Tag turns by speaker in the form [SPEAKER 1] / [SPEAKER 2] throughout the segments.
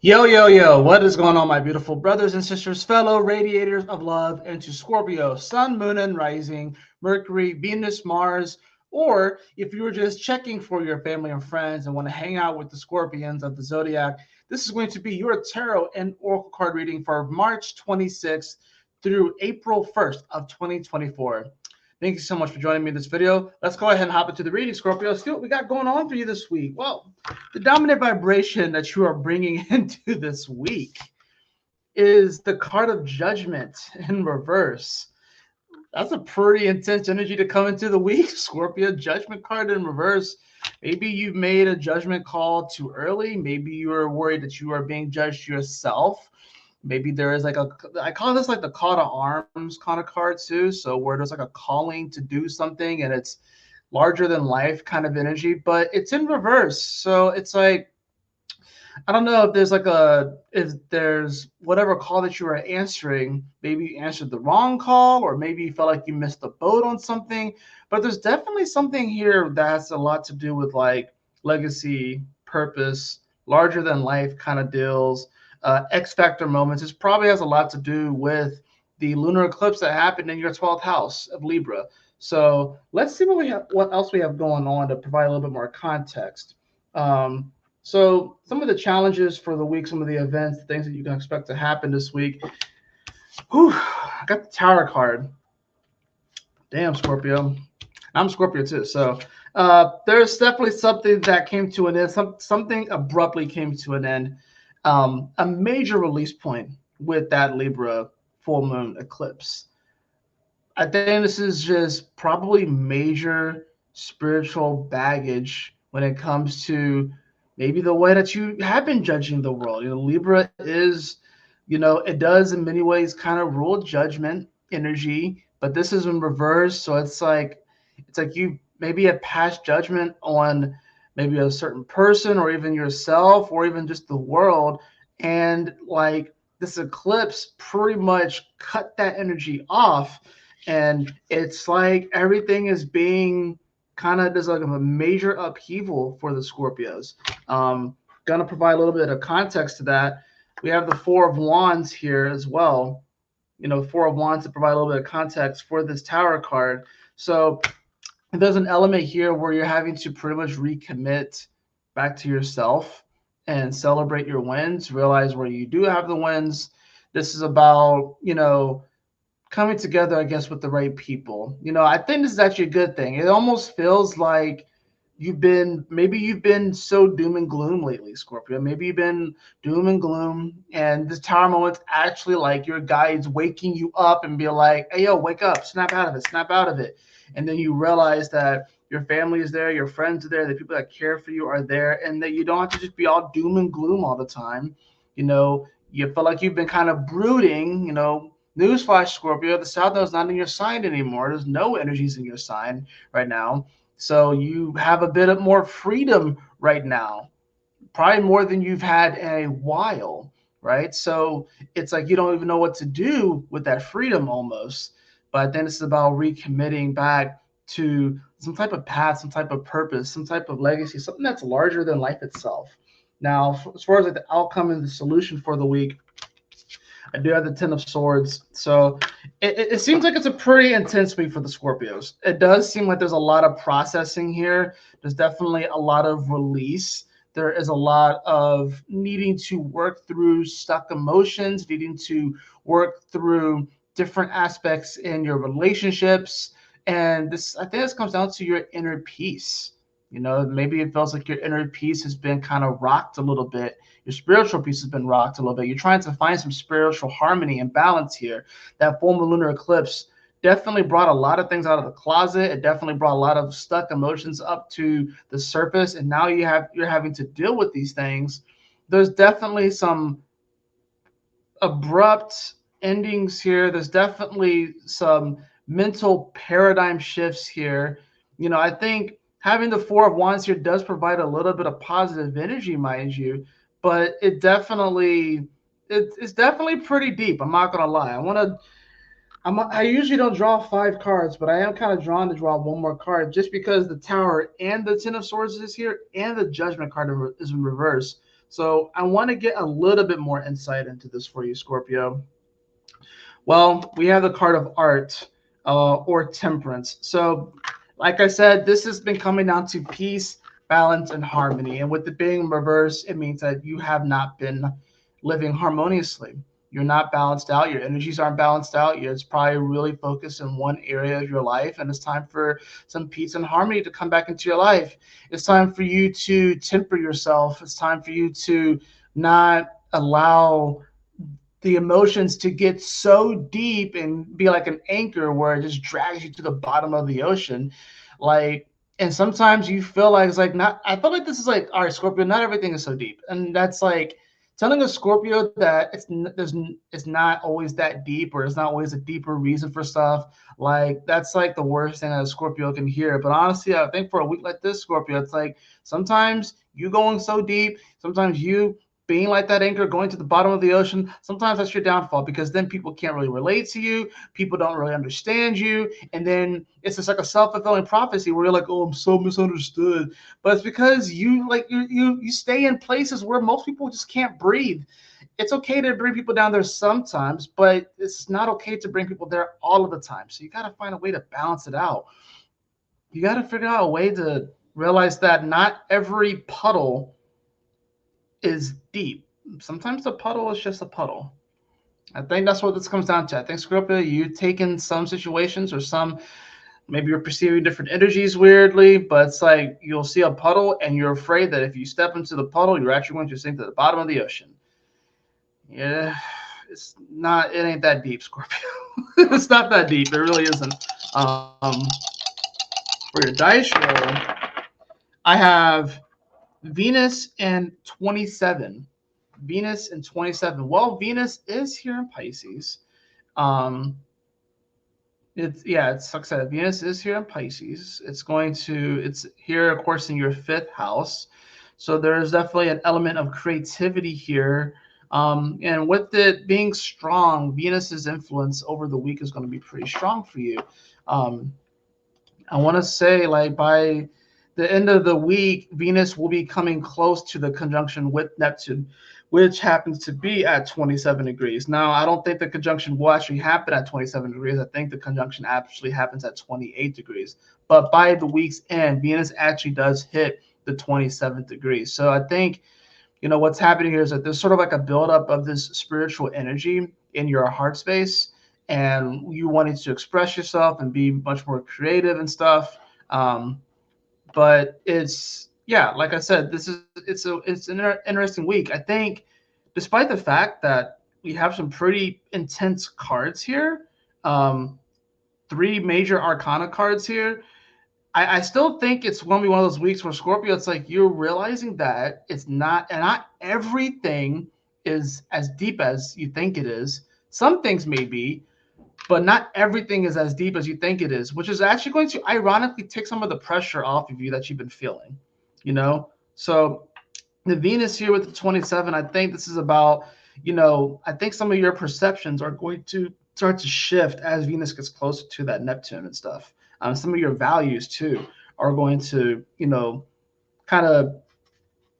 [SPEAKER 1] Yo, yo, yo, what is going on, my beautiful brothers and sisters, fellow radiators of love, into Scorpio, Sun, Moon, and Rising, Mercury, Venus, Mars, or if you were just checking for your family and friends and want to hang out with the Scorpions of the Zodiac, this is going to be your tarot and oracle card reading for March 26th through April 1st of 2024. Thank you so much for joining me in this video. Let's go ahead and hop into the reading, Scorpio. See what we got going on for you this week. Well, the dominant vibration that you are bringing into this week is the card of judgment in reverse. That's a pretty intense energy to come into the week, Scorpio. Judgment card in reverse. Maybe you've made a judgment call too early. Maybe you are worried that you are being judged yourself. Maybe there is like I call this like the call to arms kind of card too. So where there's like a calling to do something and it's larger than life kind of energy, but it's in reverse. So it's like, I don't know if there's whatever call that you were answering, maybe you answered the wrong call, or maybe you felt like you missed the boat on something. But there's definitely something here that has a lot to do with like legacy, purpose, larger than life kind of deals, X factor moments. This probably has a lot to do with the lunar eclipse that happened in your 12th house of Libra. So let's see what else we have going on to provide a little bit more context. So some of the challenges for the week, some of the events, the things that you can expect to happen this week. Whew, I got the Tower card. Damn, Scorpio. I'm Scorpio too. So there's definitely something that came to an end. Something abruptly came to an end. A major release point with that Libra full moon eclipse. I think this is just probably major spiritual baggage when it comes to maybe the way that you have been judging the world. Libra is, it does in many ways kind of rule judgment energy, but this is in reverse. So it's like you maybe have passed judgment on maybe a certain person or even yourself or even just the world. And like this eclipse pretty much cut that energy off, and it's like everything is being kind of, there's like a major upheaval for the Scorpios. Gonna provide a little bit of context to that. We have the Four of Wands here as well. Four of Wands to provide a little bit of context for this Tower card. So there's an element here where you're having to pretty much recommit back to yourself and celebrate your wins, realize where you do have the wins. This is about, coming together, I guess, with the right people. I think this is actually a good thing. It almost feels like you've been so doom and gloom lately, Scorpio. Maybe you've been doom and gloom, and this Tower moment's actually like your guides waking you up and be like, "Hey, yo, wake up, snap out of it, snap out of it." And then you realize that your family is there, your friends are there, the people that care for you are there, and that you don't have to just be all doom and gloom all the time. You feel like you've been kind of brooding. Newsflash, Scorpio, the South Node is not in your sign anymore. There's no energies in your sign right now. So you have a bit of more freedom right now, probably more than you've had in a while, right? So it's like you don't even know what to do with that freedom almost. But then it's about recommitting back to some type of path, some type of purpose, some type of legacy, something that's larger than life itself. Now, as far as like the outcome and the solution for the week, I do have the Ten of Swords. So it seems like it's a pretty intense week for the Scorpios. It does seem like there's a lot of processing here. There's definitely a lot of release. There is a lot of needing to work through stuck emotions, needing to work through different aspects in your relationships. And I think this comes down to your inner peace. Maybe it feels like your inner peace has been kind of rocked a little bit. Your spiritual peace has been rocked a little bit. You're trying to find some spiritual harmony and balance here. That full moon lunar eclipse definitely brought a lot of things out of the closet. It definitely brought a lot of stuck emotions up to the surface, and now you're having to deal with these things. There's definitely some abrupt endings here. There's definitely some mental paradigm shifts here. I think having the Four of Wands here does provide a little bit of positive energy, mind you, but it's definitely pretty deep. I'm not gonna lie. I usually don't draw 5 cards, but I am kind of drawn to draw one more card just because the Tower and the Ten of Swords is here and the Judgment card is in reverse. So I want to get a little bit more insight into this for you, Scorpio. Well, we have the card of art or temperance. So, like I said, this has been coming down to peace, balance, and harmony. And with it being reversed, it means that you have not been living harmoniously. You're not balanced out. Your energies aren't balanced out. It's probably really focused in one area of your life. And it's time for some peace and harmony to come back into your life. It's time for you to temper yourself. It's time for you to not allow the emotions to get so deep and be like an anchor where it just drags you to the bottom of the ocean. Like, and sometimes you feel like it's like not, I feel like this is like, all right, Scorpio, not everything is so deep. And that's like telling a Scorpio that it's not always that deep, or it's not always a deeper reason for stuff. Like, that's like the worst thing that a Scorpio can hear. But honestly, I think for a week like this, Scorpio, it's like sometimes you going so deep, sometimes you being like that anchor going to the bottom of the ocean, sometimes that's your downfall, because then people can't really relate to you, people don't really understand you, and then it's just like a self-fulfilling prophecy where you're like, oh, I'm so misunderstood. But it's because you like you stay in places where most people just can't breathe. It's okay to bring people down there sometimes, but it's not okay to bring people there all of the time. So you got to find a way to balance it out. You got to figure out a way to realize that not every puddle is deep. Sometimes the puddle is just a puddle. I think that's what this comes down to. I think, Scorpio, you take in some situations, or some, maybe you're perceiving different energies weirdly, but it's like you'll see a puddle and you're afraid that if you step into the puddle, you're actually going to sink to the bottom of the ocean. Yeah, it's not, it ain't that deep, Scorpio. It's not that deep. It really isn't. For your dice roll, I have Venus and 27. Venus and 27. Well, Venus is here in Pisces. Um, it's like I said, Venus is here in Pisces. It's here, of course, in your fifth house. So there's definitely an element of creativity here. And with it being strong, Venus's influence over the week is going to be pretty strong for you. Um, I want to say, like, by the end of the week, Venus will be coming close to the conjunction with Neptune, which happens to be at 27 degrees. Now, I don't think the conjunction will actually happen at 27 degrees. I think the conjunction actually happens at 28 degrees. But by the week's end, Venus actually does hit the 27th degree. So I think, what's happening here is that there's sort of like a buildup of this spiritual energy in your heart space, and you wanting to express yourself and be much more creative and stuff. But it's, yeah, like I said, it's an interesting week. I think, despite the fact that we have some pretty intense cards here, three major arcana cards here, I still think it's going to be one of those weeks where, Scorpio, it's like you're realizing that it's not, and not everything is as deep as you think it is. Some things may be, but not everything is as deep as you think it is, which is actually going to ironically take some of the pressure off of you that you've been feeling, So the Venus here with the 27, I think this is about, I think some of your perceptions are going to start to shift as Venus gets closer to that Neptune and stuff. Some of your values too are going to, kind of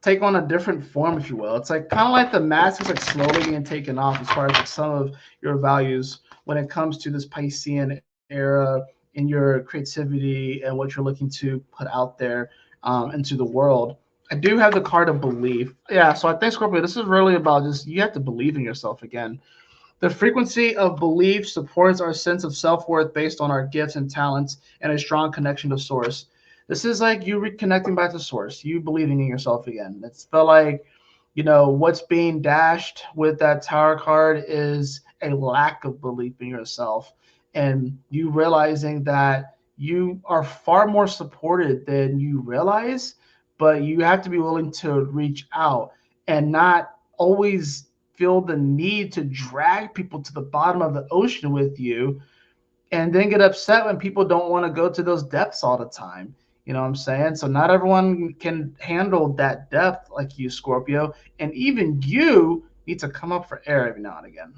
[SPEAKER 1] take on a different form, if you will. It's like kind of like the mask is like slowly being taken off as far as like some of your values when it comes to this Piscean era in your creativity and what you're looking to put out there into the world. I do have the card of belief. Yeah, so I think, Scorpio, this is really about just, you have to believe in yourself again. The frequency of belief supports our sense of self-worth based on our gifts and talents and a strong connection to source. This is like you reconnecting back to source, you believing in yourself again. It's felt like, what's being dashed with that tower card is a lack of belief in yourself, and you realizing that you are far more supported than you realize, but you have to be willing to reach out and not always feel the need to drag people to the bottom of the ocean with you, and then get upset when people don't want to go to those depths all the time. You know what I'm saying? So not everyone can handle that depth like you, Scorpio, and even you need to come up for air every now and again.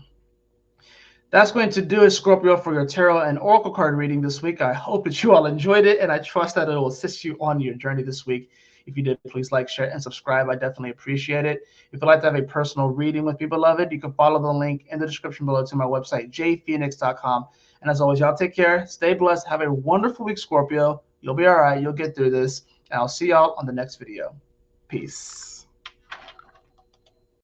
[SPEAKER 1] That's going to do it, Scorpio, for your tarot and oracle card reading this week. I hope that you all enjoyed it, and I trust that it will assist you on your journey this week. If you did, please like, share, and subscribe. I definitely appreciate it. If you'd like to have a personal reading with me, beloved, you can follow the link in the description below to my website, jphoenix.com. And as always, y'all take care. Stay blessed. Have a wonderful week, Scorpio. You'll be all right. You'll get through this. And I'll see y'all on the next video. Peace.